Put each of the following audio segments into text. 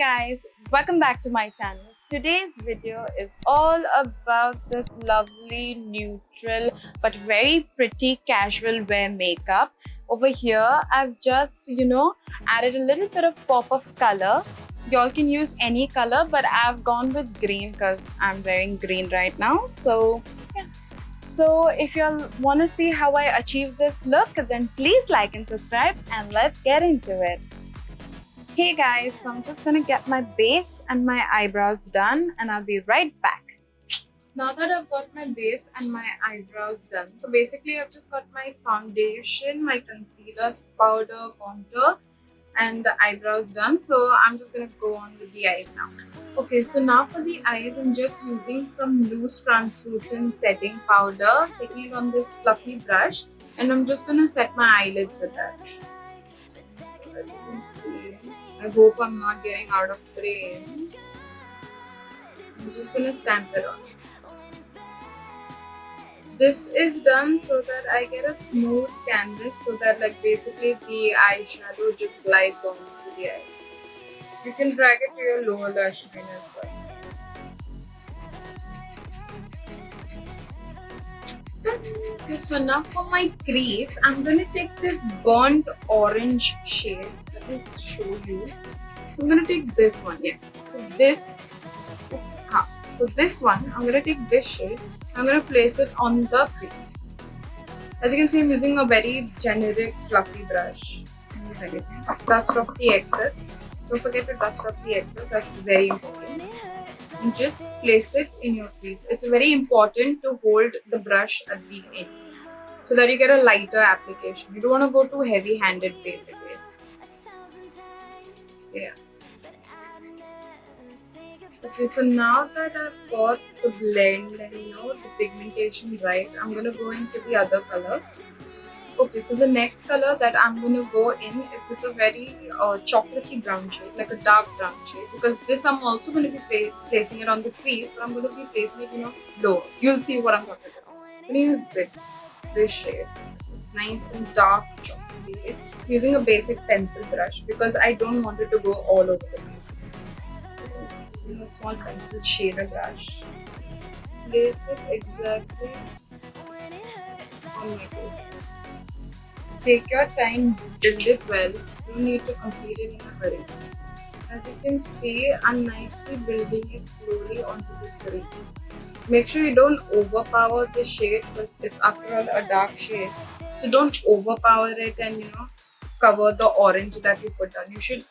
guys, welcome back to my channel. Today's video is all about this lovely neutral but very pretty casual wear makeup. Over here I've just added a little bit of pop of color. Y'all can use any color, but I've gone with green because I'm wearing green right now. So yeah. So if y'all want to see how I achieve this look, then please like and subscribe and let's get into it. Hey guys, so I'm just gonna get my base and my eyebrows done and I'll be right back. Now that I've got my base and my eyebrows done, so basically I've just got my foundation, my concealers, powder, contour and the eyebrows done. So I'm just gonna go on with the eyes now. Okay, so now for the eyes, I'm just using some loose translucent setting powder, taking it on this fluffy brush, and I'm just gonna set my eyelids with that. So as you can see, I hope I'm not getting out of frame. I'm just gonna stamp it on. This is done so that I get a smooth canvas, so that basically the eyeshadow just glides onto the eye. You can drag it to your lower lash line as well. Okay, so now for my crease, I'm going to take this burnt orange shade. Let me show you. So I'm going to take this one, yeah. So this one, I'm going to take this shade. I'm going to place it on the crease. As you can see, I'm using a very generic fluffy brush. Dust off the excess. Don't forget to dust off the excess, that's very important. And just place it in your crease. It's very important to hold the brush at the end so that you get a lighter application. You don't want to go too heavy-handed basically. So yeah. Okay, so now that I've got the blend and the pigmentation right, I'm going to go into the other color. Okay, so the next color that I'm going to go in is with a very chocolatey brown shade, like a dark brown shade, because this I'm also going to be placing it on the crease, but I'm going to be placing it, lower. You'll see what I'm talking about. I'm going to use this shade. It's nice and dark chocolatey. I'm using a basic pencil brush because I don't want it to go all over the place. Using a small pencil shader brush. Place it exactly on my face. Take your time, build it well. You don't need to complete it in a hurry. As you can see, I'm nicely building it slowly onto the crease. Make sure you don't overpower the shade because it's after all a dark shade. So don't overpower it and cover the orange that you put on. You should,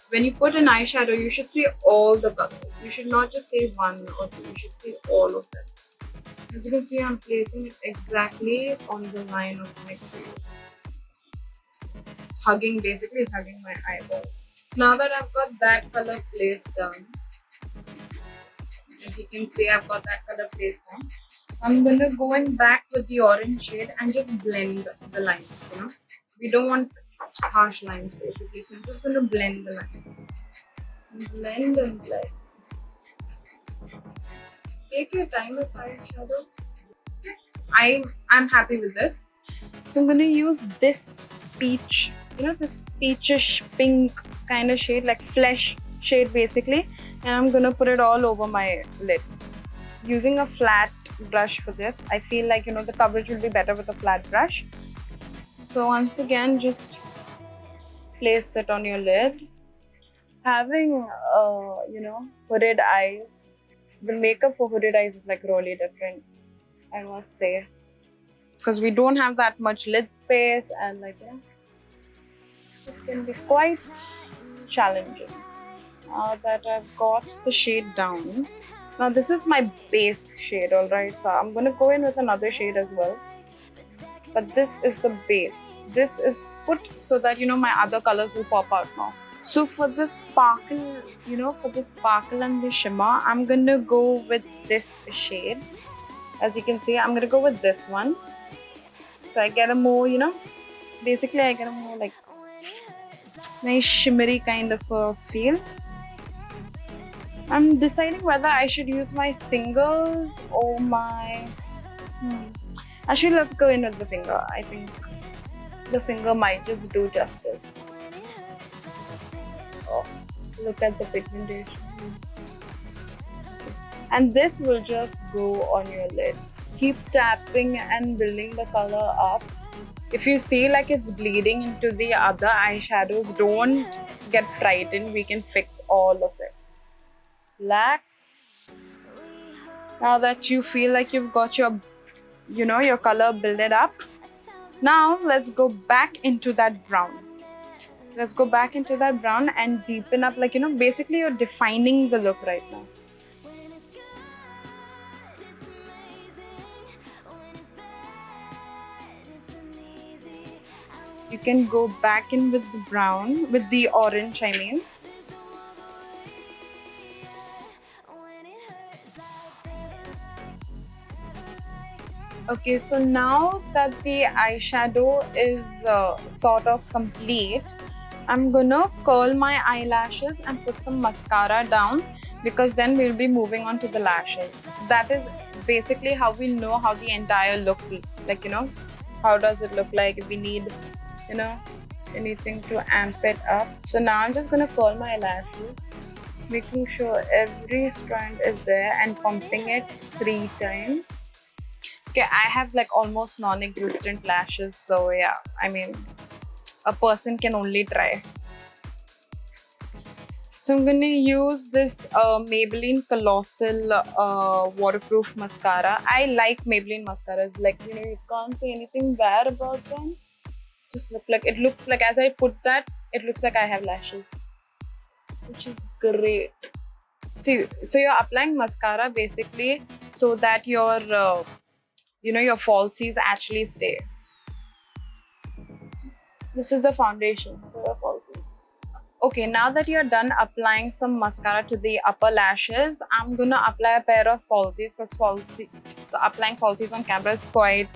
when you put an eyeshadow, you should see all the colors. You should not just say one or two. You should see all of them. As you can see, I'm placing it exactly on the line of my crease. Basically it's hugging my eyeball. Now that I've got that color placed down, as you can see, I've got that color placed down. I'm gonna go in back with the orange shade and just blend the lines, We don't want harsh lines basically, so I'm just gonna blend the lines. Blend and blend. Take your time with eyeshadow. I'm happy with this. So I'm gonna use this peach, this peachish pink kind of shade, like flesh shade basically, and I'm gonna put it all over my lid. Using a flat brush for this, I feel like the coverage will be better with a flat brush. So once again, just place it on your lid. Having hooded eyes, the makeup for hooded eyes is really different, I must say, because we don't have that much lid space and it can be quite challenging. Now that I've got the shade down, now this is my base shade, alright, so I'm going to go in with another shade as well, but this is the base. This is put so that my other colors will pop out now. So for the sparkle, for the sparkle and the shimmer, I'm going to go with this shade. As you can see, I'm going to go with this one. So I get a more, basically I get a more nice shimmery kind of a feel. I'm deciding whether I should use my fingers or my... Actually, let's go in with the finger. I think the finger might just do justice. Oh. Look at the pigmentation. And this will just go on your lid. Keep tapping and building the color up. If you see like it's bleeding into the other eyeshadows, don't get frightened. We can fix all of it. Relax. Now that you feel like you've got your, your color builded up, now let's go back into that brown. Let's go back into that brown and deepen up, like, basically you're defining the look right now. You can go back in with the brown, with the orange, I mean. Okay, so now that the eyeshadow is sort of complete, I'm gonna curl my eyelashes and put some mascara down, because then we'll be moving on to the lashes. That is basically how we'll know how the entire look, like, how does it look like, if we need, anything to amp it up. So now I'm just gonna curl my eyelashes, making sure every strand is there and pumping it 3 times. Okay, I have like almost non-existent lashes, so yeah, I mean, a person can only try. So I'm gonna use this Maybelline Colossal waterproof mascara. I like Maybelline mascaras. Like, you can't say anything bad about them. Just it looks like, as I put that, it looks like I have lashes, which is great. See, so you're applying mascara basically so that your your falsies actually stay. This is the foundation for your falsies. Okay, now that you're done applying some mascara to the upper lashes, I'm gonna apply a pair of falsies, because applying falsies on camera is quite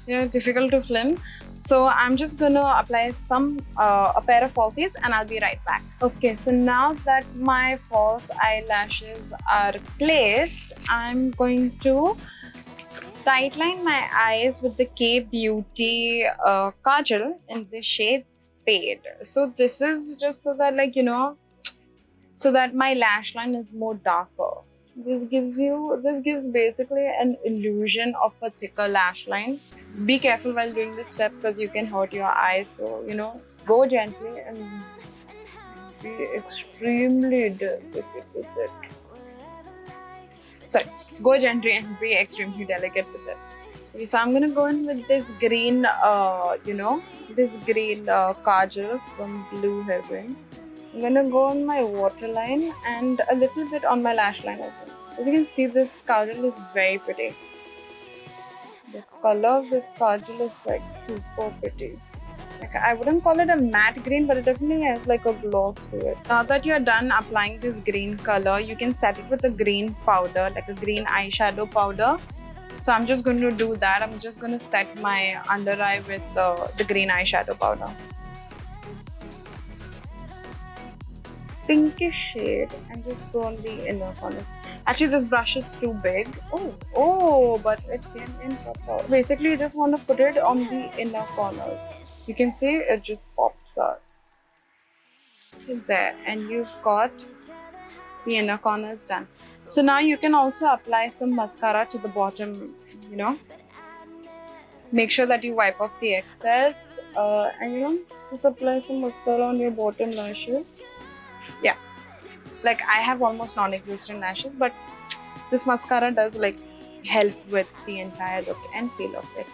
difficult to film. So I'm just gonna apply a pair of falsies and I'll be right back. Okay, so now that my false eyelashes are placed, I'm going to tightline my eyes with the K-Beauty Kajal in the shade Spade. So this is just so that, like, so that my lash line is more darker. This gives basically an illusion of a thicker lash line. Be careful while doing this step, because you can hurt your eyes. So, go gently and be extremely delicate with it. Sorry, go gently and be extremely delicate with it. Okay, so I'm gonna go in with this green, kajal from Blue Heaven. I'm gonna go on my waterline and a little bit on my lash line as well. As you can see, this kajal is very pretty. The color of this kajal is like super pretty. Like, I wouldn't call it a matte green, but it definitely has like a gloss to it. Now that you're done applying this green color, you can set it with a green powder, like a green eyeshadow powder. So I'm just going to do that. I'm just going to set my under eye with the green eyeshadow powder. Pinkish shade, and just go on the inner corners. Actually, this brush is too big. Oh, but it came in proper. Basically, you just want to put it on the inner corners. You can see it just pops out. There, and you've got the inner corners done. So now you can also apply some mascara to the bottom, Make sure that you wipe off the excess and just apply some mascara on your bottom lashes. Yeah, like I have almost non-existent lashes, but this mascara does like help with the entire look and feel of it.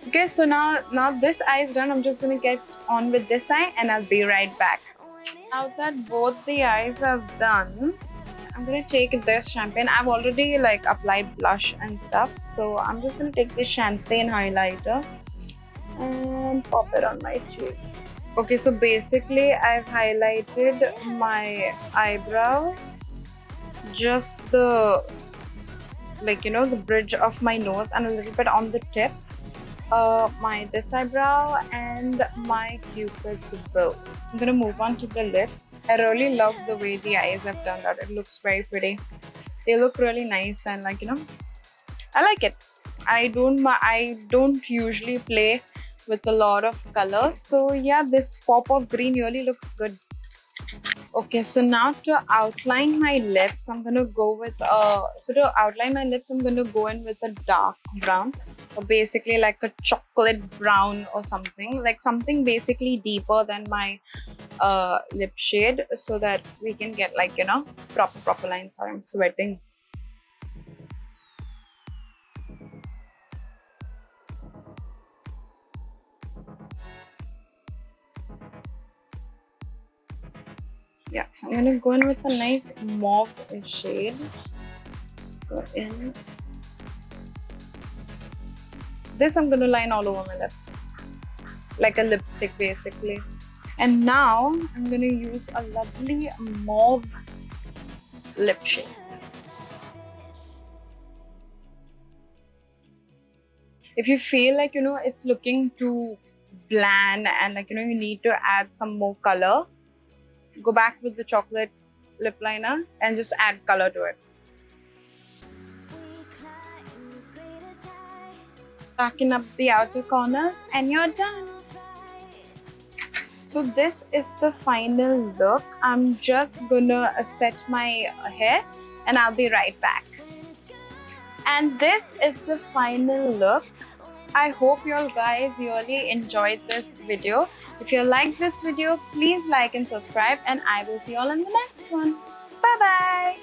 Okay, so now this eye is done. I'm just gonna get on with this eye and I'll be right back. Now that both the eyes are done, I'm gonna take this champagne. I've already like applied blush and stuff, so I'm just gonna take this champagne highlighter and pop it on my cheeks. Okay, so basically I've highlighted my eyebrows, just the the bridge of my nose and a little bit on the tip. This eyebrow and my cupid's bow. I'm gonna move on to the lips. I really love the way the eyes have turned out. It looks very pretty. They look really nice and I like it. I don't usually play with a lot of colors, so yeah, this pop of green really looks good. Okay, so now to outline my lips, I'm gonna go with I'm gonna go in with a dark brown, or basically like a chocolate brown or something, like something basically deeper than my lip shade, so that we can get like, you know, proper lines. Sorry, I'm sweating. Yeah, so I'm gonna go in with a nice mauve shade. Go in. This I'm gonna line all over my lips, like a lipstick basically. And now I'm gonna use a lovely mauve lip shade. If you feel like, you know, it's looking too bland and like, you know, you need to add some more color, go back with the chocolate lip liner and just add color to it. Darken up the outer corners and you're done. So this is the final look. I'm just gonna set my hair and I'll be right back. And this is the final look. I hope you all guys really enjoyed this video. If you like this video, please like and subscribe, and I will see you all in the next one. Bye bye.